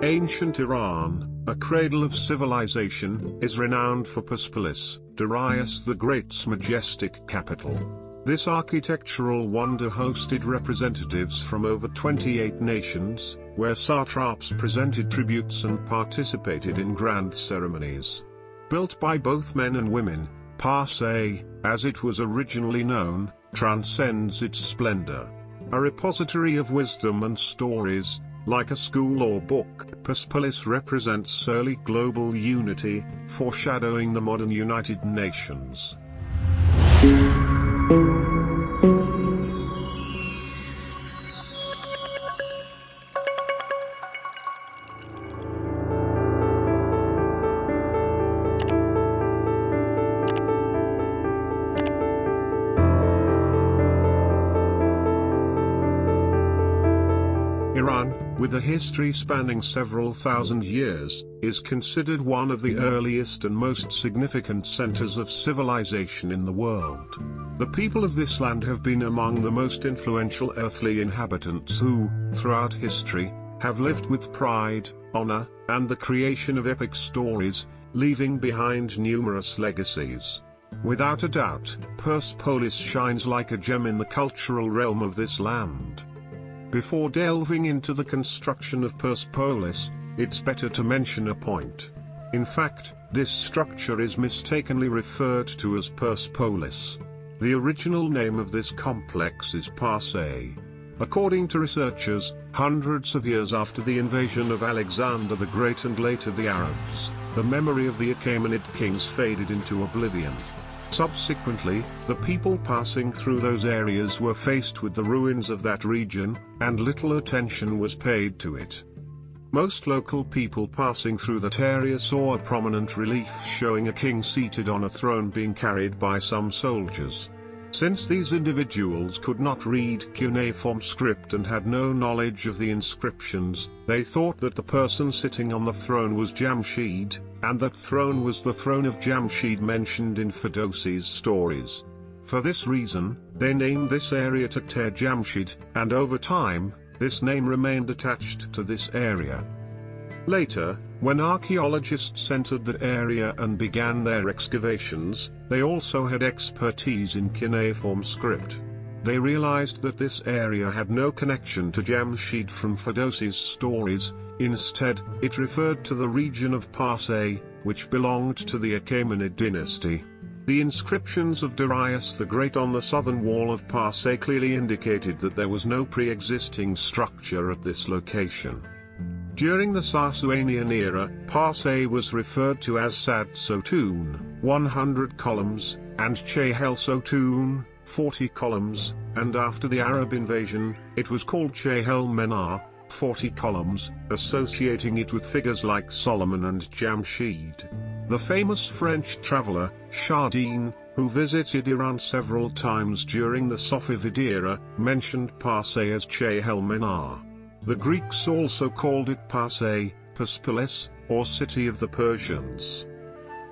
Ancient Iran, a cradle of civilization, is renowned for Persepolis, Darius the Great's majestic capital. This architectural wonder hosted representatives from over 28 nations, where satraps presented tributes and participated in grand ceremonies. Built by both men and women, Persepolis, as it was originally known, transcends its splendor. A repository of wisdom and stories, like a school or book, Persepolis represents early global unity, foreshadowing the modern United Nations. Iran, with a history spanning several thousand years, is considered one of the earliest and most significant centers of civilization in the world. The people of this land have been among the most influential earthly inhabitants who, throughout history, have lived with pride, honor, and the creation of epic stories, leaving behind numerous legacies. Without a doubt, Persepolis shines like a gem in the cultural realm of this land. Before delving into the construction of Persepolis, it's better to mention a point. In fact, this structure is mistakenly referred to as Persepolis. The original name of this complex is Persepolis. According to researchers, hundreds of years after the invasion of Alexander the Great and later the Arabs, the memory of the Achaemenid kings faded into oblivion. Subsequently, the people passing through those areas were faced with the ruins of that region, and little attention was paid to it. Most local people passing through that area saw a prominent relief showing a king seated on a throne being carried by some soldiers. Since these individuals could not read cuneiform script and had no knowledge of the inscriptions, they thought that the person sitting on the throne was Jamshid, and that throne was the throne of Jamshid mentioned in Ferdowsi's stories. For this reason, they named this area Takter Jamshid, and over time, this name remained attached to this area. Later, when archaeologists entered the area and began their excavations, they also had expertise in cuneiform script. They realized that this area had no connection to Jamshid from Ferdowsi's stories. Instead, it referred to the region of Persepolis, which belonged to the Achaemenid dynasty. The inscriptions of Darius the Great on the southern wall of Persepolis clearly indicated that there was no pre-existing structure at this location. During the Sasanian era, Persepolis was referred to as Sad Sotun, 100 columns, and Chehel Sotun, 40 columns, and after the Arab invasion, it was called Chehel Menar, 40 columns, associating it with figures like Solomon and Jamshid. The famous French traveler, Chardin, who visited Iran several times during the Safavid era, mentioned Persepolis as Chehel Menar. The Greeks also called it Persepolis, or City of the Persians.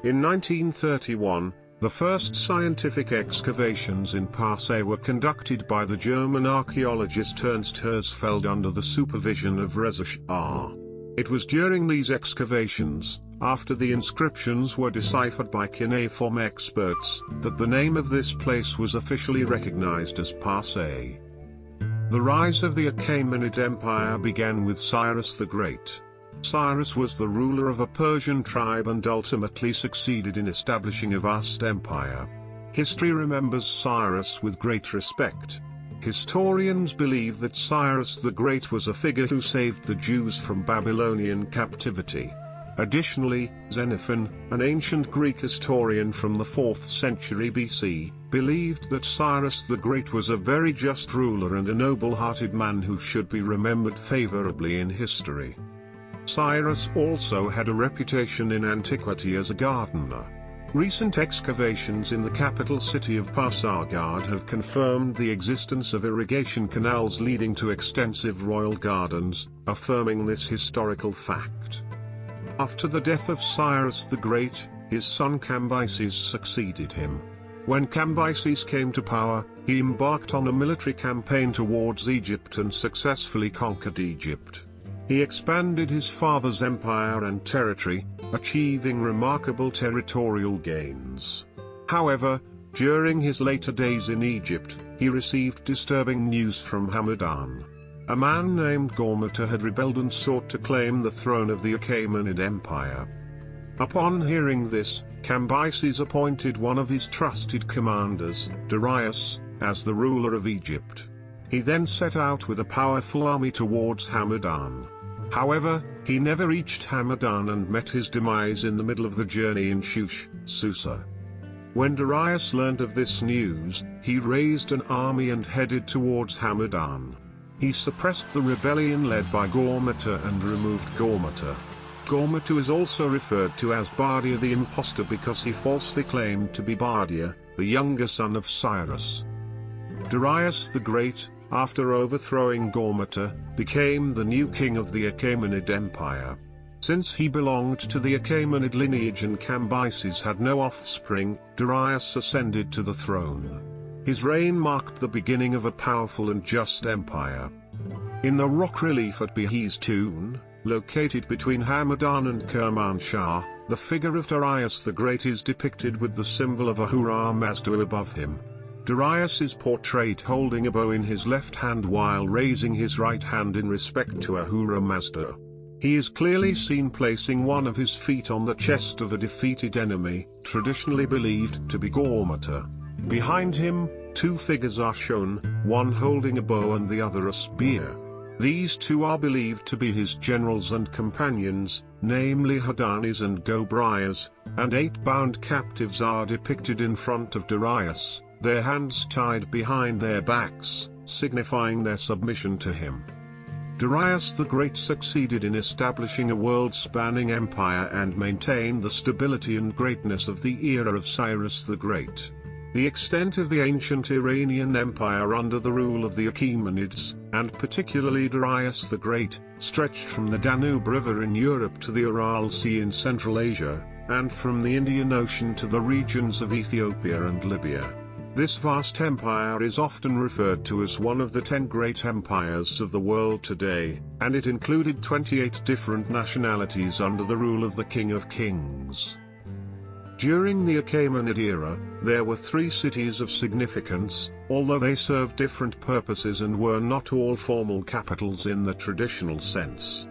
In 1931, the first scientific excavations in Persepolis were conducted by the German archaeologist Ernst Herzfeld under the supervision of Reza Shah. It was during these excavations, after the inscriptions were deciphered by cuneiform experts, that the name of this place was officially recognized as Persepolis. The rise of the Achaemenid Empire began with Cyrus the Great. Cyrus was the ruler of a Persian tribe and ultimately succeeded in establishing a vast empire. History remembers Cyrus with great respect. Historians believe that Cyrus the Great was a figure who saved the Jews from Babylonian captivity. Additionally, Xenophon, an ancient Greek historian from the 4th century BC, believed that Cyrus the Great was a very just ruler and a noble-hearted man who should be remembered favorably in history. Cyrus also had a reputation in antiquity as a gardener. Recent excavations in the capital city of Pasargad have confirmed the existence of irrigation canals leading to extensive royal gardens, affirming this historical fact. After the death of Cyrus the Great, his son Cambyses succeeded him. When Cambyses came to power, he embarked on a military campaign towards Egypt and successfully conquered Egypt. He expanded his father's empire and territory, achieving remarkable territorial gains. However, during his later days in Egypt, he received disturbing news from Hamadan. A man named Gormata had rebelled and sought to claim the throne of the Achaemenid Empire. Upon hearing this, Cambyses appointed one of his trusted commanders, Darius, as the ruler of Egypt. He then set out with a powerful army towards Hamadan. However, he never reached Hamadan and met his demise in the middle of the journey in Shush, Susa. When Darius learned of this news, he raised an army and headed towards Hamadan. He suppressed the rebellion led by Gormata and removed Gormata. Gormata is also referred to as Bardia the impostor because he falsely claimed to be Bardia, the younger son of Cyrus. Darius the Great, after overthrowing Gormata, became the new king of the Achaemenid Empire. Since he belonged to the Achaemenid lineage and Cambyses had no offspring, Darius ascended to the throne. His reign marked the beginning of a powerful and just empire. In the rock relief at Behistun, located between Hamadan and Kermanshah, the figure of Darius the Great is depicted with the symbol of Ahura Mazda above him. Darius is portrayed holding a bow in his left hand while raising his right hand in respect to Ahura Mazda. He is clearly seen placing one of his feet on the chest of a defeated enemy, traditionally believed to be Gormata. Behind him, two figures are shown, one holding a bow and the other a spear. These two are believed to be his generals and companions, namely Hadanes and Gobrias, and 8 bound captives are depicted in front of Darius, their hands tied behind their backs, signifying their submission to him. Darius the Great succeeded in establishing a world-spanning empire and maintained the stability and greatness of the era of Cyrus the Great. The extent of the ancient Iranian Empire under the rule of the Achaemenids, and particularly Darius the Great, stretched from the Danube River in Europe to the Aral Sea in Central Asia, and from the Indian Ocean to the regions of Ethiopia and Libya. This vast empire is often referred to as one of the 10 great empires of the world today, and it included 28 different nationalities under the rule of the King of Kings. During the Achaemenid era, there were 3 cities of significance, although they served different purposes and were not all formal capitals in the traditional sense.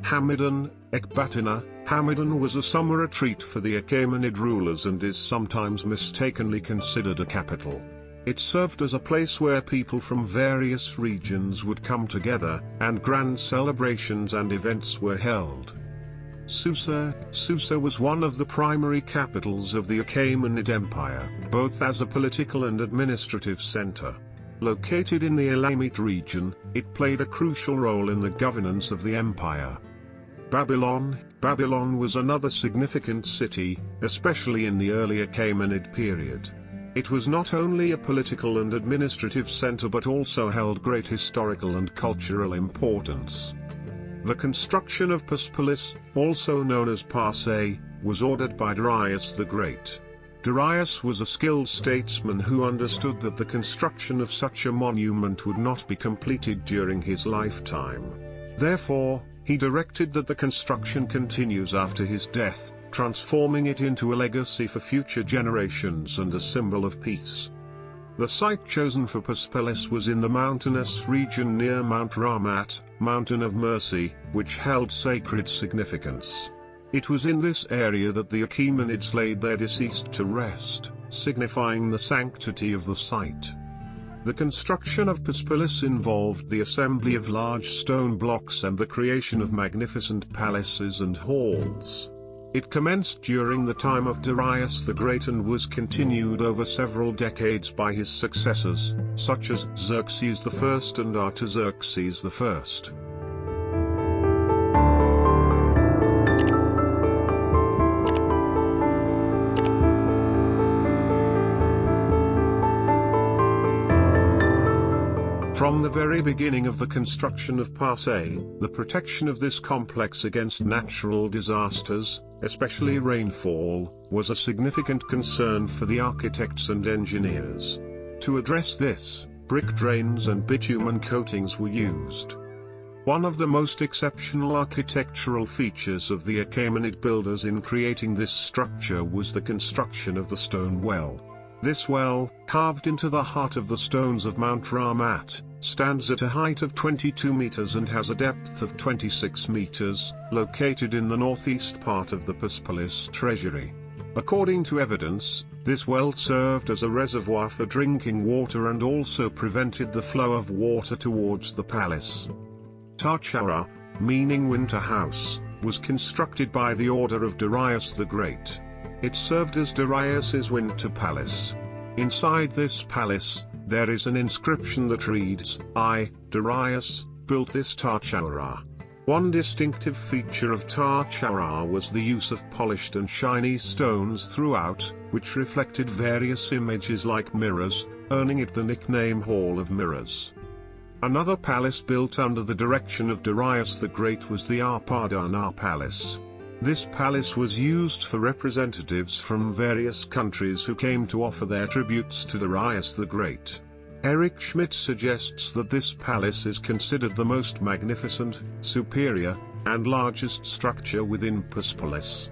Hamadan, Ecbatana. Hamadan was a summer retreat for the Achaemenid rulers and is sometimes mistakenly considered a capital. It served as a place where people from various regions would come together, and grand celebrations and events were held. Susa was one of the primary capitals of the Achaemenid Empire, both as a political and administrative center. Located in the Elamite region, it played a crucial role in the governance of the empire. Babylon was another significant city, especially in the early Achaemenid period. It was not only a political and administrative center but also held great historical and cultural importance. The construction of Persepolis, also known as Parse, was ordered by Darius the Great. Darius was a skilled statesman who understood that the construction of such a monument would not be completed during his lifetime. Therefore, he directed that the construction continues after his death, transforming it into a legacy for future generations and a symbol of peace. The site chosen for Persepolis was in the mountainous region near Mount Ramat, Mountain of Mercy, which held sacred significance. It was in this area that the Achaemenids laid their deceased to rest, signifying the sanctity of the site. The construction of Persepolis involved the assembly of large stone blocks and the creation of magnificent palaces and halls. It commenced during the time of Darius the Great and was continued over several decades by his successors, such as Xerxes I and Artaxerxes I. From the very beginning of the construction of Parse, the protection of this complex against natural disasters, especially rainfall, was a significant concern for the architects and engineers. To address this, brick drains and bitumen coatings were used. One of the most exceptional architectural features of the Achaemenid builders in creating this structure was the construction of the stone well. This well, carved into the heart of the stones of Mount Ramat, stands at a height of 22 meters and has a depth of 26 meters, located in the northeast part of the Persepolis treasury. According to evidence, this well served as a reservoir for drinking water and also prevented the flow of water towards the palace. Tachara, meaning winter house, was constructed by the order of Darius the Great. It served as Darius's winter palace. Inside this palace, there is an inscription that reads, "I, Darius, built this Tachara." One distinctive feature of Tachara was the use of polished and shiny stones throughout, which reflected various images like mirrors, earning it the nickname Hall of Mirrors. Another palace built under the direction of Darius the Great was the Apadana Palace. This palace was used for representatives from various countries who came to offer their tributes to Darius the Great. Eric Schmidt suggests that this palace is considered the most magnificent, superior, and largest structure within Persepolis.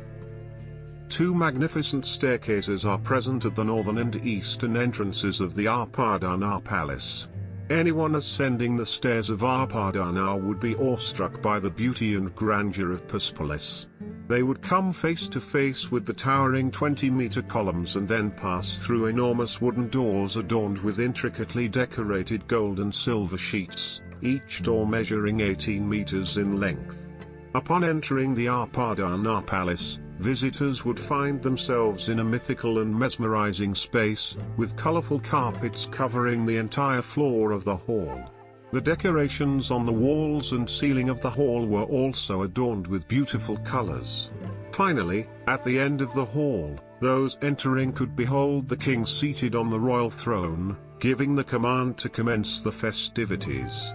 Two magnificent staircases are present at the northern and eastern entrances of the Apadana Palace. Anyone ascending the stairs of Apadana would be awestruck by the beauty and grandeur of Persepolis. They would come face to face with the towering 20-meter columns and then pass through enormous wooden doors adorned with intricately decorated gold and silver sheets, each door measuring 18 meters in length. Upon entering the Apadana Palace, visitors would find themselves in a mythical and mesmerizing space, with colorful carpets covering the entire floor of the hall. The decorations on the walls and ceiling of the hall were also adorned with beautiful colors. Finally, at the end of the hall, those entering could behold the king seated on the royal throne, giving the command to commence the festivities.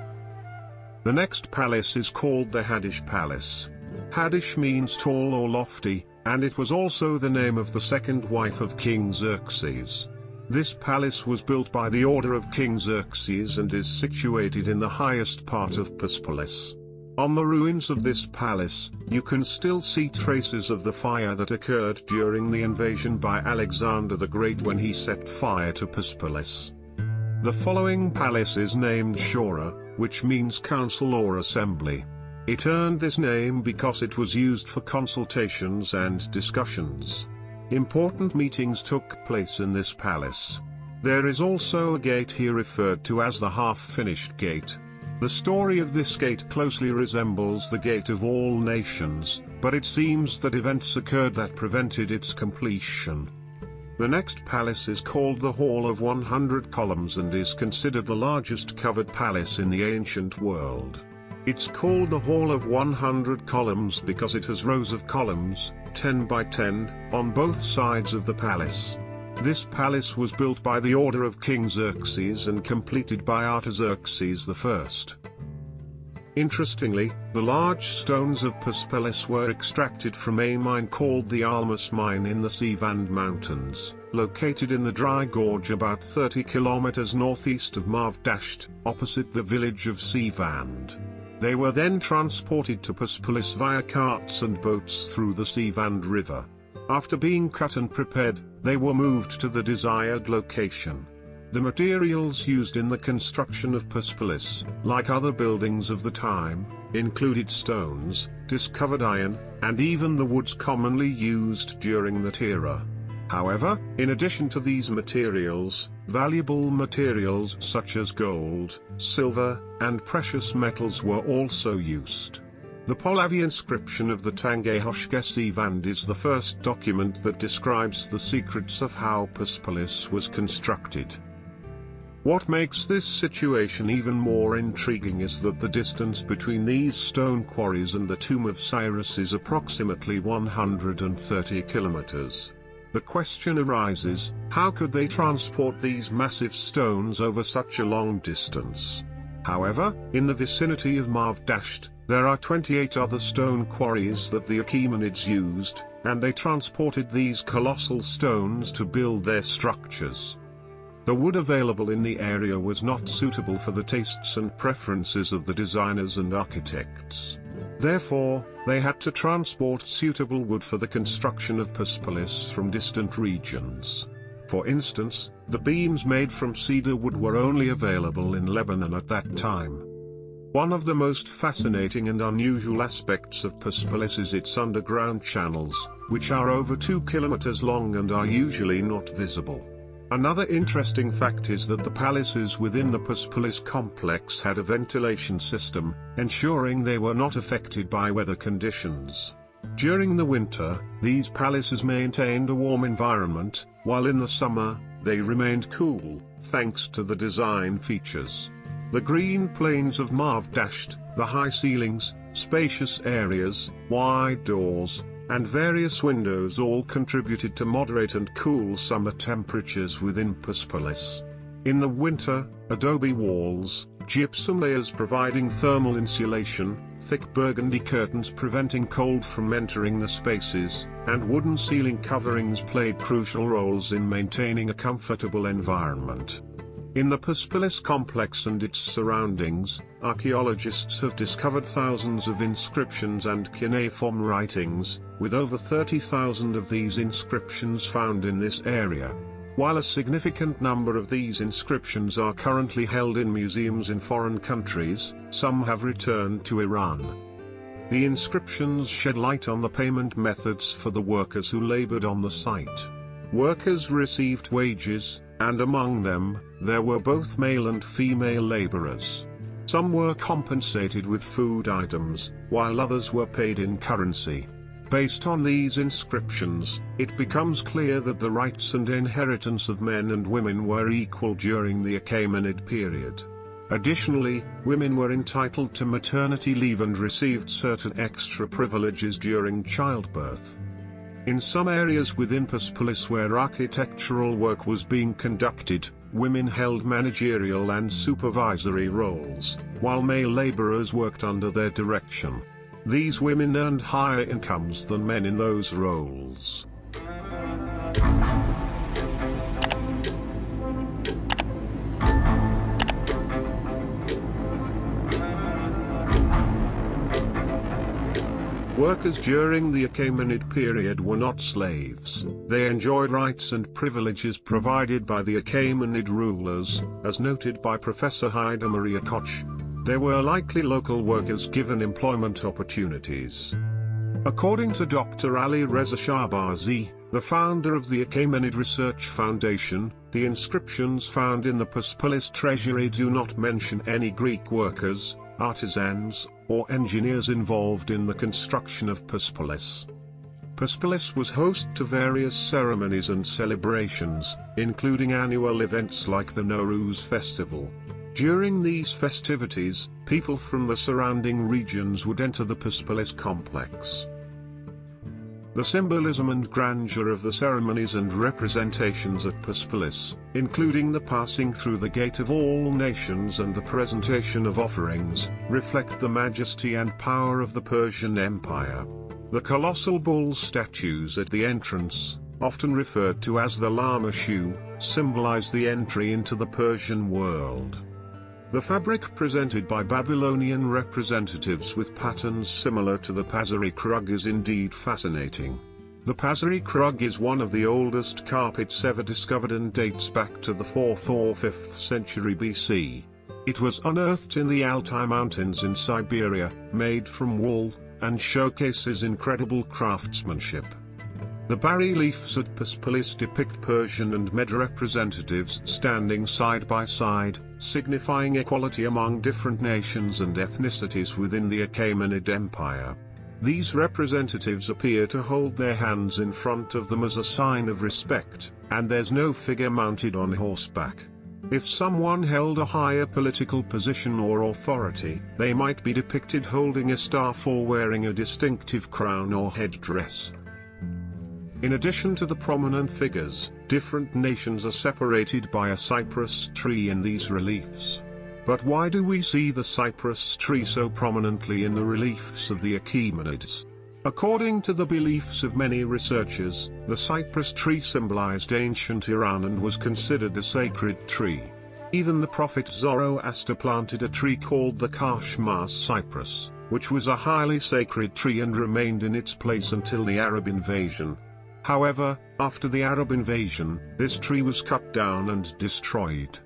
The next palace is called the Hadish Palace. Hadish means tall or lofty, and it was also the name of the second wife of King Xerxes. This palace was built by the order of King Xerxes and is situated in the highest part of Persepolis. On the ruins of this palace, you can still see traces of the fire that occurred during the invasion by Alexander the Great when he set fire to Persepolis. The following palace is named Shura, which means council or assembly. It earned this name because it was used for consultations and discussions. Important meetings took place in this palace. There is also a gate here referred to as the half-finished gate. The story of this gate closely resembles the Gate of All Nations, but it seems that events occurred that prevented its completion. The next palace is called the Hall of 100 Columns and is considered the largest covered palace in the ancient world. It's called the Hall of 100 Columns because it has rows of columns, 10 by 10, on both sides of the palace. This palace was built by the order of King Xerxes and completed by Artaxerxes I. Interestingly, the large stones of Persepolis were extracted from a mine called the Almas Mine in the Sivand Mountains, located in the dry gorge about 30 kilometers northeast of Mavdasht, opposite the village of Sivand. They were then transported to Persepolis via carts and boats through the Sivand River. After being cut and prepared, they were moved to the desired location. The materials used in the construction of Persepolis, like other buildings of the time, included stones, discovered iron, and even the woods commonly used during that era. However, in addition to these materials, valuable materials such as gold, silver, and precious metals were also used. The Pahlavi inscription of the Tangahoshka Sivand is the first document that describes the secrets of how Persepolis was constructed. What makes this situation even more intriguing is that the distance between these stone quarries and the tomb of Cyrus is approximately 130 kilometers. The question arises, how could they transport these massive stones over such a long distance? However, in the vicinity of Mavdasht, there are 28 other stone quarries that the Achaemenids used, and they transported these colossal stones to build their structures. The wood available in the area was not suitable for the tastes and preferences of the designers and architects. Therefore, they had to transport suitable wood for the construction of Persepolis from distant regions. For instance, the beams made from cedar wood were only available in Lebanon at that time. One of the most fascinating and unusual aspects of Persepolis is its underground channels, which are over 2 kilometers long and are usually not visible. Another interesting fact is that the palaces within the Persepolis complex had a ventilation system, ensuring they were not affected by weather conditions. During the winter, these palaces maintained a warm environment, while in the summer, they remained cool, thanks to the design features. The green plains of Marv dashed, the high ceilings, spacious areas, wide doors, and various windows all contributed to moderate and cool summer temperatures within Persepolis. In the winter, adobe walls, gypsum layers providing thermal insulation, thick burgundy curtains preventing cold from entering the spaces, and wooden ceiling coverings played crucial roles in maintaining a comfortable environment. In the Persepolis complex and its surroundings, archaeologists have discovered thousands of inscriptions and cuneiform writings, with over 30,000 of these inscriptions found in this area. While a significant number of these inscriptions are currently held in museums in foreign countries, some have returned to Iran. The inscriptions shed light on the payment methods for the workers who labored on the site. Workers received wages, and among them, there were both male and female laborers. Some were compensated with food items, while others were paid in currency. Based on these inscriptions, it becomes clear that the rights and inheritance of men and women were equal during the Achaemenid period. Additionally, women were entitled to maternity leave and received certain extra privileges during childbirth. In some areas within Persepolis where architectural work was being conducted, women held managerial and supervisory roles, while male laborers worked under their direction. These women earned higher incomes than men in those roles. Workers during the Achaemenid period were not slaves. They enjoyed rights and privileges provided by the Achaemenid rulers, as noted by Professor Haida Maria Koch. They were likely local workers given employment opportunities. According to Dr. Ali Reza Shahbazi, the founder of the Achaemenid Research Foundation, the inscriptions found in the Persepolis treasury do not mention any Greek workers, artisans, or engineers involved in the construction of Persepolis. Persepolis was host to various ceremonies and celebrations, including annual events like the Nowruz festival. During these festivities, people from the surrounding regions would enter the Persepolis complex. The symbolism and grandeur of the ceremonies and representations at Persepolis, including the passing through the gate of all nations and the presentation of offerings, reflect the majesty and power of the Persian Empire. The colossal bull statues at the entrance, often referred to as the Lama shoe, symbolize the entry into the Persian world. The fabric presented by Babylonian representatives with patterns similar to the Pazari Krug is indeed fascinating. The Pazari Krug is one of the oldest carpets ever discovered and dates back to the 4th or 5th century BC. It was unearthed in the Altai Mountains in Siberia, made from wool, and showcases incredible craftsmanship. The bas-reliefs at Persepolis depict Persian and Mede representatives standing side by side, signifying equality among different nations and ethnicities within the Achaemenid Empire. These representatives appear to hold their hands in front of them as a sign of respect, and there's no figure mounted on horseback. If someone held a higher political position or authority, they might be depicted holding a staff or wearing a distinctive crown or headdress. In addition to the prominent figures, different nations are separated by a cypress tree in these reliefs. But why do we see the cypress tree so prominently in the reliefs of the Achaemenids? According to the beliefs of many researchers, the cypress tree symbolized ancient Iran and was considered a sacred tree. Even the prophet Zoroaster planted a tree called the Kashmaz cypress, which was a highly sacred tree and remained in its place until the Arab invasion. However, after the Arab invasion, this tree was cut down and destroyed.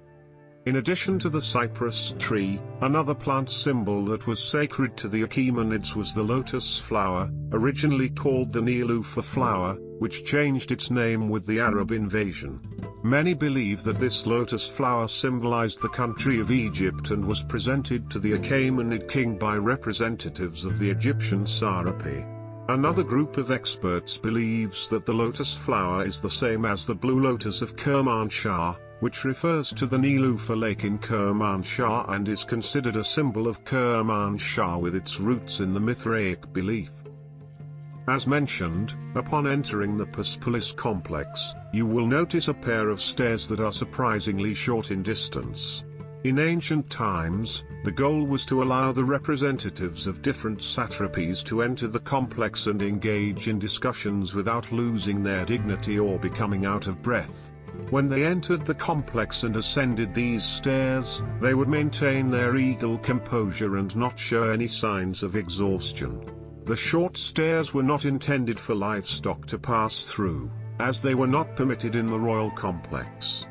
In addition to the cypress tree, another plant symbol that was sacred to the Achaemenids was the lotus flower, originally called the Niloufer flower, which changed its name with the Arab invasion. Many believe that this lotus flower symbolized the country of Egypt and was presented to the Achaemenid king by representatives of the Egyptian satrapi. Another group of experts believes that the lotus flower is the same as the blue lotus of Kermanshah, which refers to the Niloufer lake in Kermanshah and is considered a symbol of Kermanshah with its roots in the Mithraic belief. As mentioned, upon entering the Persepolis complex, you will notice a pair of stairs that are surprisingly short in distance. In ancient times, the goal was to allow the representatives of different satrapies to enter the complex and engage in discussions without losing their dignity or becoming out of breath. When they entered the complex and ascended these stairs, they would maintain their eagle composure and not show any signs of exhaustion. The short stairs were not intended for livestock to pass through, as they were not permitted in the royal complex.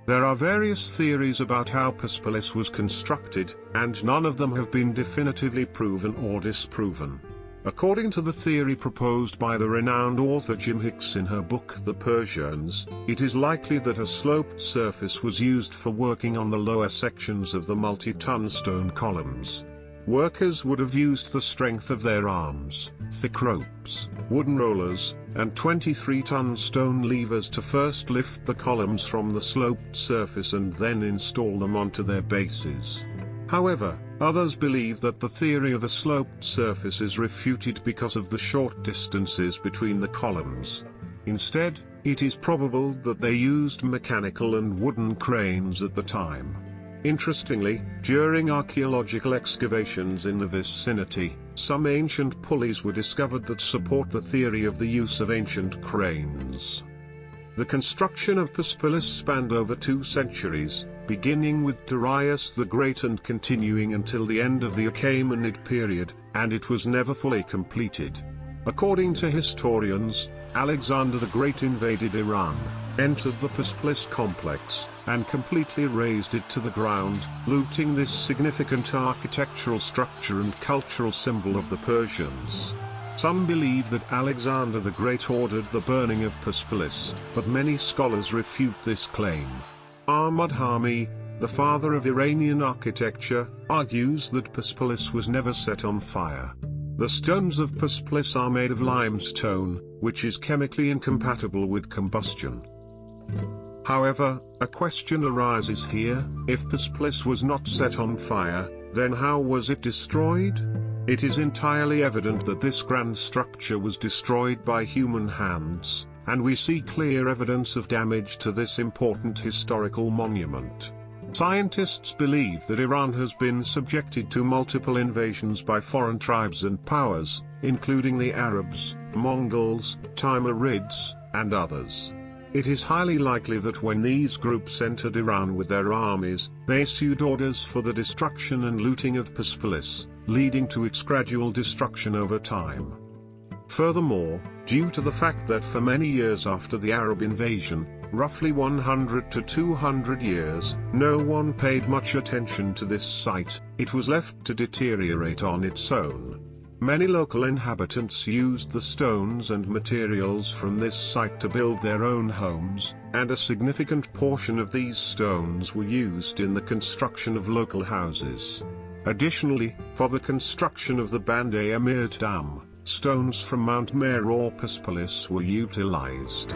There are various theories about how Persepolis was constructed, and none of them have been definitively proven or disproven. According to the theory proposed by the renowned author Jim Hicks in her book The Persians, it is likely that a sloped surface was used for working on the lower sections of the multi-ton stone columns. Workers would have used the strength of their arms, thick ropes, wooden rollers, and 23-ton stone levers to first lift the columns from the sloped surface and then install them onto their bases. However, others believe that the theory of a sloped surface is refuted because of the short distances between the columns. Instead, it is probable that they used mechanical and wooden cranes at the time. Interestingly, during archaeological excavations in the vicinity, some ancient pulleys were discovered that support the theory of the use of ancient cranes. The construction of Persepolis spanned over 2 centuries, beginning with Darius the Great and continuing until the end of the Achaemenid period, and it was never fully completed. According to historians, Alexander the Great invaded Iran, entered the Persepolis complex, and completely razed it to the ground, looting this significant architectural structure and cultural symbol of the Persians. Some believe that Alexander the Great ordered the burning of Persepolis, but many scholars refute this claim. Ahmad Hami, the father of Iranian architecture, argues that Persepolis was never set on fire. The stones of Persepolis are made of limestone, which is chemically incompatible with combustion. However, a question arises here: if Persepolis was not set on fire, then how was it destroyed? It is entirely evident that this grand structure was destroyed by human hands, and we see clear evidence of damage to this important historical monument. Scientists believe that Iran has been subjected to multiple invasions by foreign tribes and powers, including the Arabs, Mongols, Timurids, and others. It is highly likely that when these groups entered Iran with their armies, they issued orders for the destruction and looting of Persepolis, leading to its gradual destruction over time. Furthermore, due to the fact that for many years after the Arab invasion, roughly 100 to 200 years, no one paid much attention to this site, it was left to deteriorate on its own. Many local inhabitants used the stones and materials from this site to build their own homes, and a significant portion of these stones were used in the construction of local houses. Additionally, for the construction of the Band-e-Amir Dam, stones from Mount Mer or Persepolis were utilized.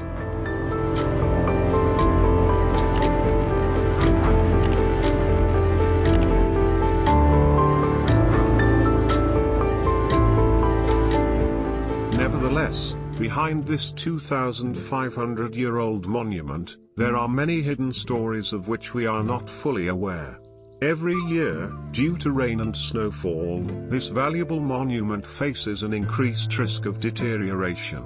Nevertheless, behind this 2,500-year-old monument, there are many hidden stories of which we are not fully aware. Every year, due to rain and snowfall, this valuable monument faces an increased risk of deterioration.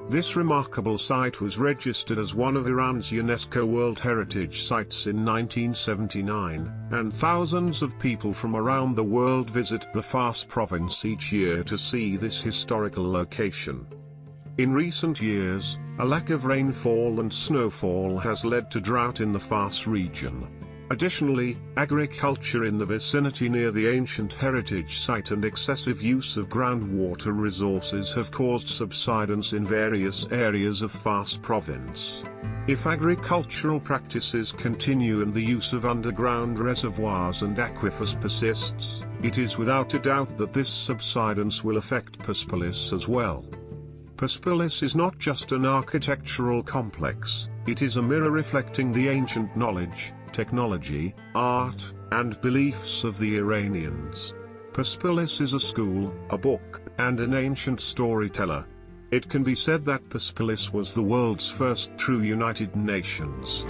This remarkable site was registered as one of Iran's UNESCO World Heritage Sites in 1979, and thousands of people from around the world visit the Fars province each year to see this historical location. In recent years, a lack of rainfall and snowfall has led to drought in the Fars region. Additionally, agriculture in the vicinity near the ancient heritage site and excessive use of groundwater resources have caused subsidence in various areas of Fars province. If agricultural practices continue and the use of underground reservoirs and aquifers persists, it is without a doubt that this subsidence will affect Persepolis as well. Persepolis is not just an architectural complex, it is a mirror reflecting the ancient knowledge, technology, art, and beliefs of the Iranians. Persepolis is a school, a book, and an ancient storyteller. It can be said that Persepolis was the world's first true United Nations.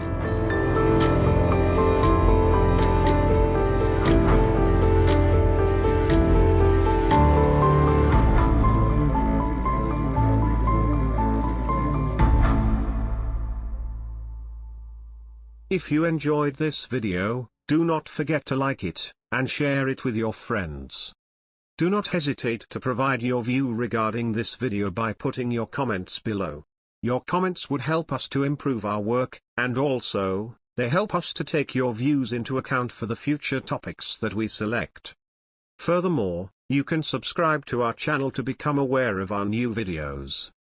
If you enjoyed this video, do not forget to like it, and share it with your friends. Do not hesitate to provide your view regarding this video by putting your comments below. Your comments would help us to improve our work, and also, they help us to take your views into account for the future topics that we select. Furthermore, you can subscribe to our channel to become aware of our new videos.